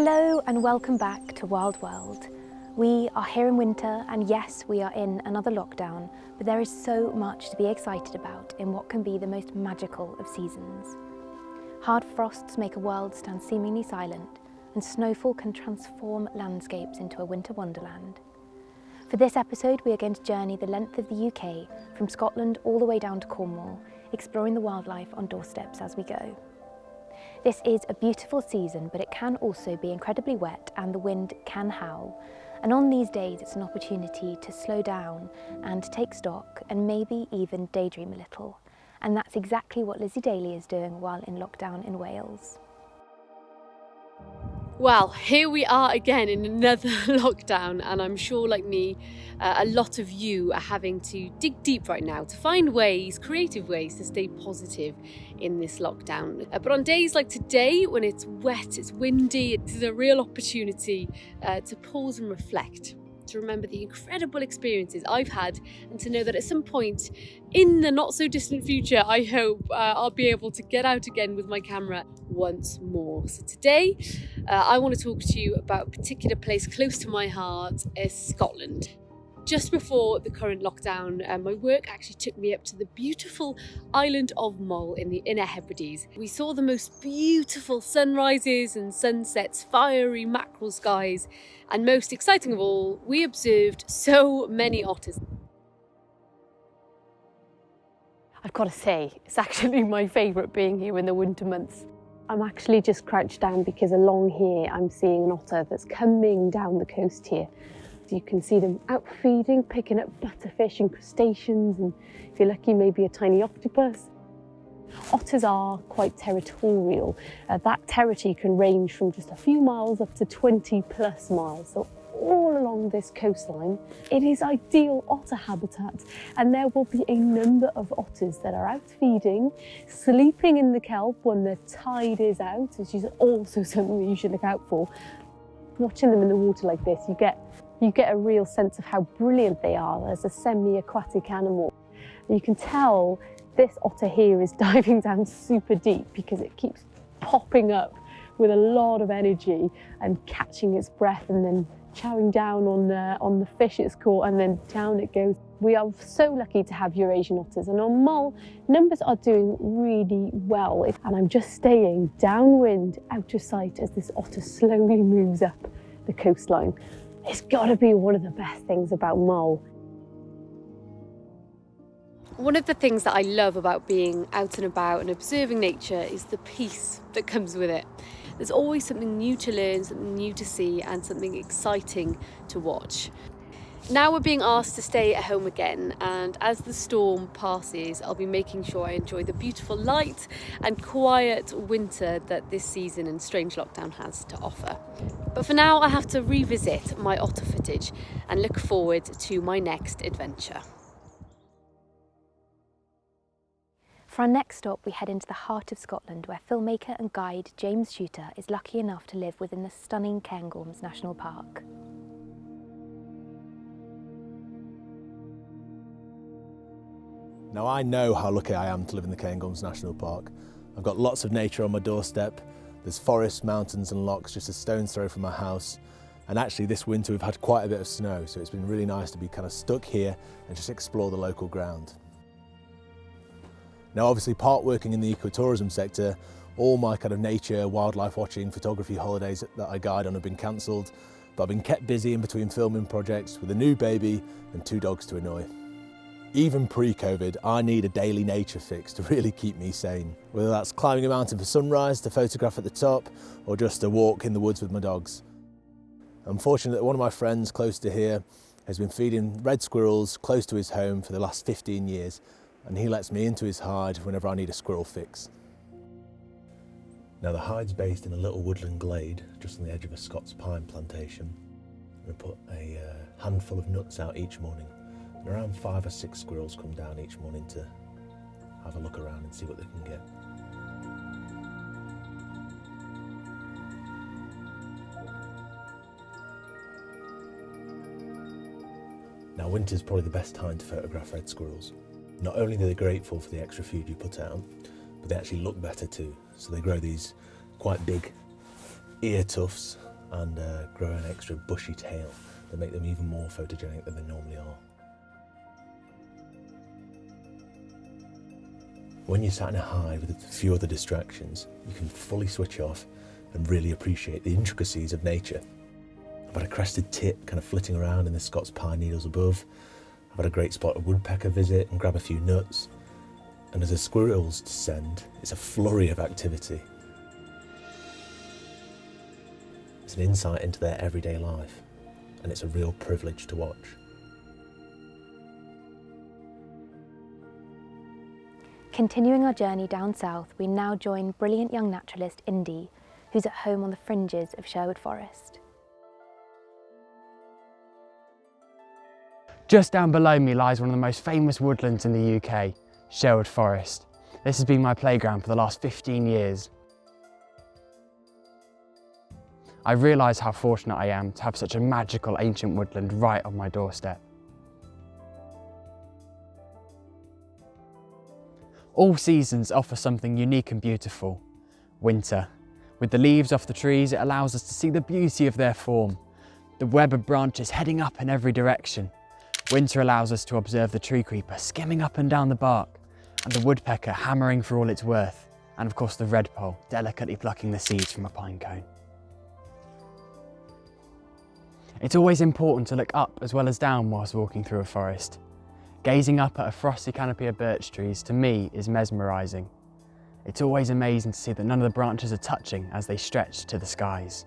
Hello and welcome back to Wild World. We are here in winter and yes, we are in another lockdown, but there is so much to be excited about in what can be the most magical of seasons. Hard frosts make a world stand seemingly silent, and snowfall can transform landscapes into a winter wonderland. For this episode, we are going to journey the length of the UK, from Scotland all the way down to Cornwall, exploring the wildlife on doorsteps as we go. This is a beautiful season, but it can also be incredibly wet and the wind can howl. And on these days, it's an opportunity to slow down and take stock and maybe even daydream a little. And that's exactly what Lizzie Daly is doing while in lockdown in Wales. Well, here we are again in another lockdown, and I'm sure, like me, a lot of you are having to dig deep right now to find ways, creative ways, to stay positive in this lockdown. But on days like today, when it's wet, it's windy, it's a real opportunity to pause and reflect, to remember the incredible experiences I've had, and to know that at some point in the not so distant future, I hope I'll be able to get out again with my camera once more. So today, I want to talk to you about a particular place close to my heart, Scotland. Just before the current lockdown, my work actually took me up to the beautiful island of Mull in the Inner Hebrides. We saw the most beautiful sunrises and sunsets, fiery mackerel skies, and most exciting of all, we observed so many otters. I've got to say, it's actually my favourite being here in the winter months. I'm actually just crouched down because along here I'm seeing an otter that's coming down the coast here. You can see them out feeding, picking up butterfish and crustaceans, and if you're lucky, maybe a tiny octopus. Otters are quite territorial. That territory can range from just a few miles up to 20 plus miles. So all along this coastline, it is ideal otter habitat, and there will be a number of otters that are out feeding, sleeping in the kelp when the tide is out, which is also something that you should look out for. Watching them in the water like this, you get a real sense of how brilliant they are as a semi-aquatic animal. And you can tell this otter here is diving down super deep because it keeps popping up with a lot of energy and catching its breath and then chowing down on the fish it's caught, and then down it goes. We are so lucky to have Eurasian otters, and on Mull, numbers are doing really well. And I'm just staying downwind, out of sight, as this otter slowly moves up the coastline. It's got to be one of the best things about Mull. One of the things that I love about being out and about and observing nature is the peace that comes with it. There's always something new to learn, something new to see, and something exciting to watch. Now we're being asked to stay at home again, and as the storm passes, I'll be making sure I enjoy the beautiful light and quiet winter that this season and strange lockdown has to offer. But for now, I have to revisit my otter footage and look forward to my next adventure. For our next stop, we head into the heart of Scotland, where filmmaker and guide James Shooter is lucky enough to live within the stunning Cairngorms National Park. Now I know how lucky I am to live in the Cairngorms National Park. I've got lots of nature on my doorstep. There's forests, mountains and lochs just a stone's throw from my house. And actually this winter we've had quite a bit of snow, so it's been really nice to be kind of stuck here and just explore the local ground. Now obviously, part working in the ecotourism sector, all my kind of nature, wildlife watching, photography holidays that I guide on have been cancelled, but I've been kept busy in between filming projects with a new baby and 2 dogs to annoy. Even pre-COVID, I need a daily nature fix to really keep me sane, whether that's climbing a mountain for sunrise to photograph at the top, or just a walk in the woods with my dogs. I'm fortunate that one of my friends close to here has been feeding red squirrels close to his home for the last 15 years, and he lets me into his hide whenever I need a squirrel fix. Now the hide's based in a little woodland glade just on the edge of a Scots pine plantation. We put a handful of nuts out each morning, and around 5 or 6 squirrels come down each morning to have a look around and see what they can get. Now winter's probably the best time to photograph red squirrels. Not only are they grateful for the extra food you put out, but they actually look better too. So they grow these quite big ear tufts and grow an extra bushy tail that make them even more photogenic than they normally are. When you're sat in a hive with a few other distractions, you can fully switch off and really appreciate the intricacies of nature. I've had a crested tit kind of flitting around in the Scots pine needles above. I've had a great spot a woodpecker visit and grab a few nuts. And as the squirrels descend, it's a flurry of activity. It's an insight into their everyday life, and it's a real privilege to watch. Continuing our journey down south, we now join brilliant young naturalist Indy, who's at home on the fringes of Sherwood Forest. Just down below me lies one of the most famous woodlands in the UK, Sherwood Forest. This has been my playground for the last 15 years. I realise how fortunate I am to have such a magical ancient woodland right on my doorstep. All seasons offer something unique and beautiful. Winter. With the leaves off the trees, it allows us to see the beauty of their form, the web of branches heading up in every direction. Winter allows us to observe the tree creeper skimming up and down the bark, and the woodpecker hammering for all it's worth, and of course the redpoll delicately plucking the seeds from a pine cone. It's always important to look up as well as down whilst walking through a forest. Gazing up at a frosty canopy of birch trees, to me, is mesmerising. It's always amazing to see that none of the branches are touching as they stretch to the skies.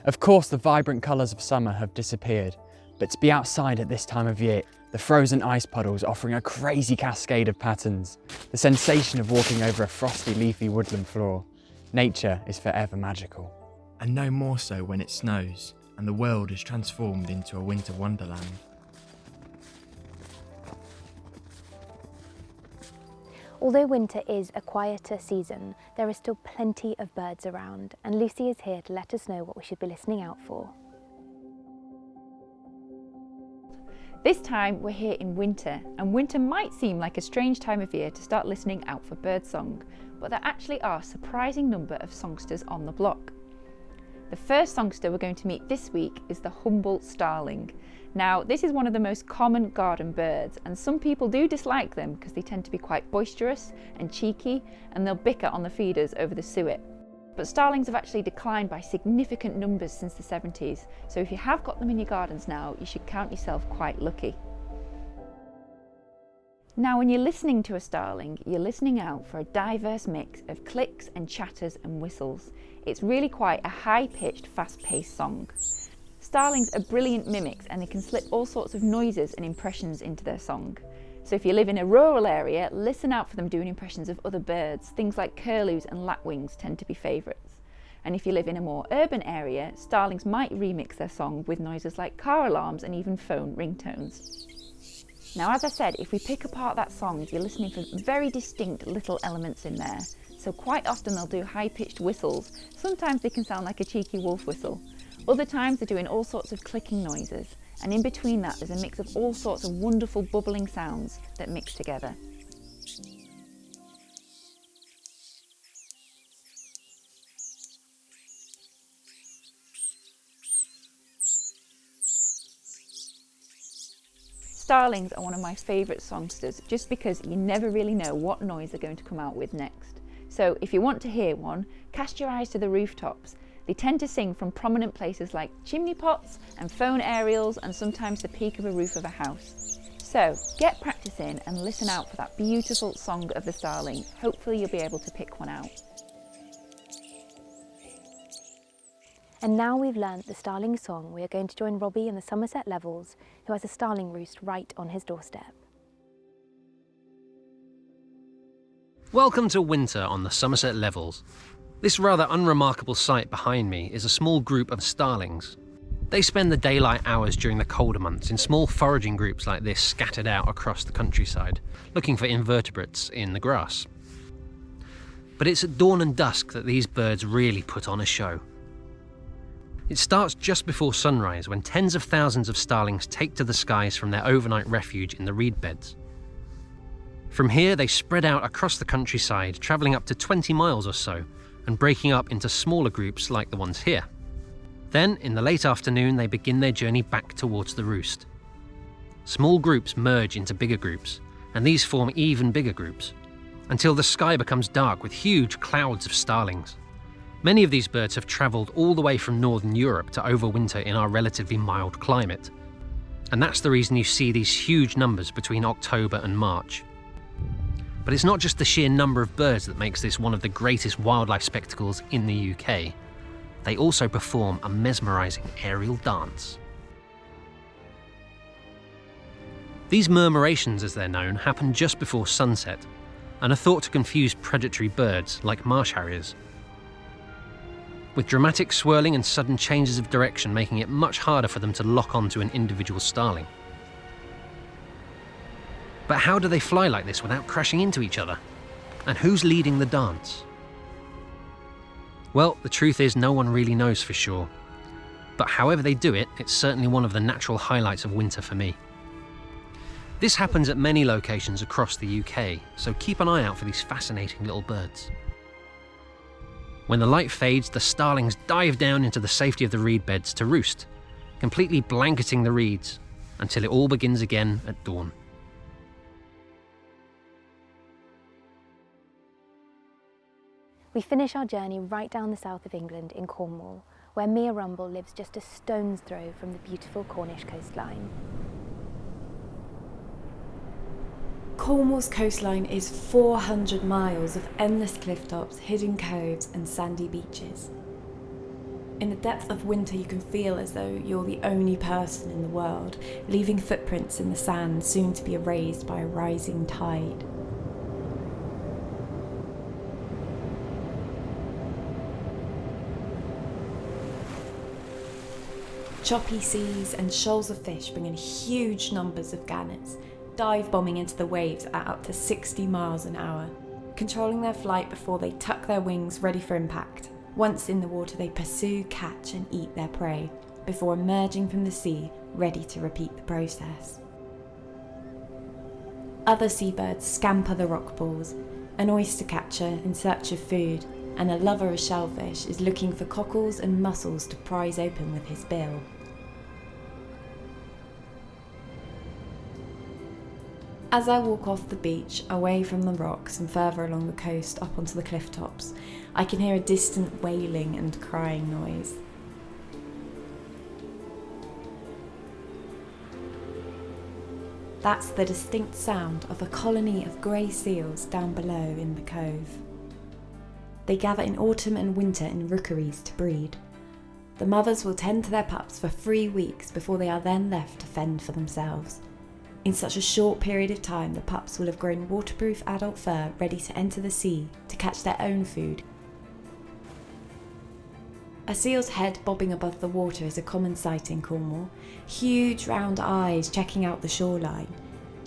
Of course, the vibrant colours of summer have disappeared, but to be outside at this time of year, the frozen ice puddles offering a crazy cascade of patterns, the sensation of walking over a frosty, leafy woodland floor, nature is forever magical. And no more so when it snows and the world is transformed into a winter wonderland. Although winter is a quieter season, there are still plenty of birds around, and Lucy is here to let us know what we should be listening out for. This time we're here in winter, and winter might seem like a strange time of year to start listening out for birdsong, but there actually are a surprising number of songsters on the block. The first songster we're going to meet this week is the humble starling. Now, this is one of the most common garden birds, and some people do dislike them because they tend to be quite boisterous and cheeky, and they'll bicker on the feeders over the suet. But starlings have actually declined by significant numbers since the 70s, so if you have got them in your gardens now, you should count yourself quite lucky. Now, when you're listening to a starling, you're listening out for a diverse mix of clicks and chatters and whistles. It's really quite a high-pitched, fast-paced song. Starlings are brilliant mimics, and they can slip all sorts of noises and impressions into their song. So if you live in a rural area, listen out for them doing impressions of other birds. Things like curlews and lapwings tend to be favourites. And if you live in a more urban area, starlings might remix their song with noises like car alarms and even phone ringtones. Now, as I said, if we pick apart that song, you're listening for very distinct little elements in there. So quite often they'll do high-pitched whistles. Sometimes they can sound like a cheeky wolf whistle. Other times they're doing all sorts of clicking noises. And in between that, there's a mix of all sorts of wonderful bubbling sounds that mix together. Starlings are one of my favourite songsters just because you never really know what noise they're going to come out with next. So if you want to hear one, cast your eyes to the rooftops. They tend to sing from prominent places like chimney pots and phone aerials, and sometimes the peak of a roof of a house. So get practicing and listen out for that beautiful song of the starling. Hopefully you'll be able to pick one out. And now we've learnt the starling song, we are going to join Robbie in the Somerset Levels, who has a starling roost right on his doorstep. Welcome to winter on the Somerset Levels. This rather unremarkable sight behind me is a small group of starlings. They spend the daylight hours during the colder months in small foraging groups like this scattered out across the countryside, looking for invertebrates in the grass. But it's at dawn and dusk that these birds really put on a show. It starts just before sunrise when tens of thousands of starlings take to the skies from their overnight refuge in the reed beds. From here they spread out across the countryside, travelling up to 20 miles or so, and breaking up into smaller groups like the ones here. Then, in the late afternoon, they begin their journey back towards the roost. Small groups merge into bigger groups, and these form even bigger groups, until the sky becomes dark with huge clouds of starlings. Many of these birds have travelled all the way from northern Europe to overwinter in our relatively mild climate, and that's the reason you see these huge numbers between October and March. But it's not just the sheer number of birds that makes this one of the greatest wildlife spectacles in the UK. They also perform a mesmerising aerial dance. These murmurations, as they're known, happen just before sunset and are thought to confuse predatory birds like marsh harriers, with dramatic swirling and sudden changes of direction making it much harder for them to lock onto an individual starling. But how do they fly like this without crashing into each other? And who's leading the dance? Well, the truth is no one really knows for sure. But however they do it, it's certainly one of the natural highlights of winter for me. This happens at many locations across the UK, so keep an eye out for these fascinating little birds. When the light fades, the starlings dive down into the safety of the reed beds to roost, completely blanketing the reeds until it all begins again at dawn. We finish our journey right down the south of England in Cornwall, where Mia Rumble lives just a stone's throw from the beautiful Cornish coastline. Cornwall's coastline is 400 miles of endless cliff tops, hidden coves and sandy beaches. In the depth of winter you can feel as though you're the only person in the world, leaving footprints in the sand soon to be erased by a rising tide. Choppy seas and shoals of fish bring in huge numbers of gannets, dive bombing into the waves at up to 60 miles an hour, controlling their flight before they tuck their wings ready for impact. Once in the water, they pursue, catch and eat their prey, before emerging from the sea, ready to repeat the process. Other seabirds scamper the rock pools. An oyster catcher in search of food, and a lover of shellfish is looking for cockles and mussels to prise open with his bill. As I walk off the beach, away from the rocks and further along the coast up onto the cliff tops, I can hear a distant wailing and crying noise. That's the distinct sound of a colony of grey seals down below in the cove. They gather in autumn and winter in rookeries to breed. The mothers will tend to their pups for 3 weeks before they are then left to fend for themselves. In such a short period of time, the pups will have grown waterproof adult fur ready to enter the sea to catch their own food. A seal's head bobbing above the water is a common sight in Cornwall, huge round eyes checking out the shoreline.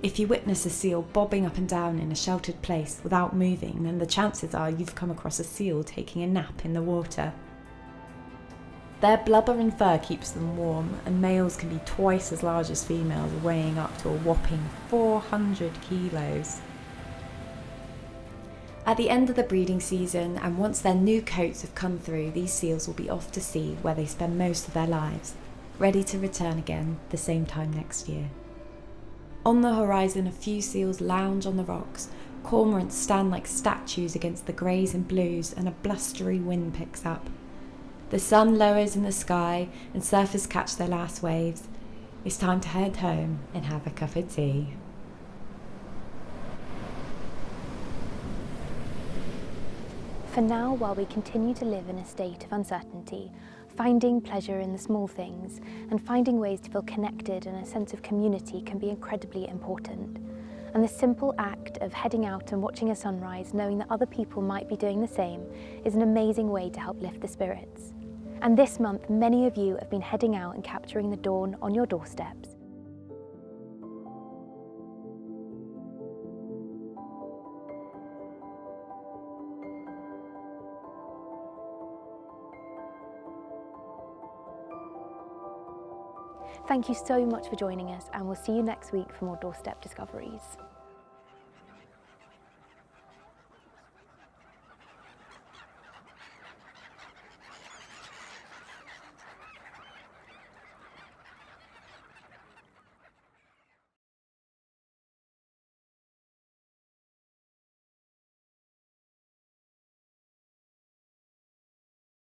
If you witness a seal bobbing up and down in a sheltered place without moving, then the chances are you've come across a seal taking a nap in the water. Their blubber and fur keeps them warm, and males can be twice as large as females, weighing up to a whopping 400 kilos. At the end of the breeding season, and once their new coats have come through, these seals will be off to sea, where they spend most of their lives, ready to return again the same time next year. On the horizon, a few seals lounge on the rocks, cormorants stand like statues against the greys and blues, and a blustery wind picks up. The sun lowers in the sky and surfers catch their last waves. It's time to head home and have a cup of tea. For now, while we continue to live in a state of uncertainty, finding pleasure in the small things and finding ways to feel connected and a sense of community can be incredibly important. And the simple act of heading out and watching a sunrise, knowing that other people might be doing the same, is an amazing way to help lift the spirits. And this month, many of you have been heading out and capturing the dawn on your doorsteps. Thank you so much for joining us, and we'll see you next week for more doorstep discoveries.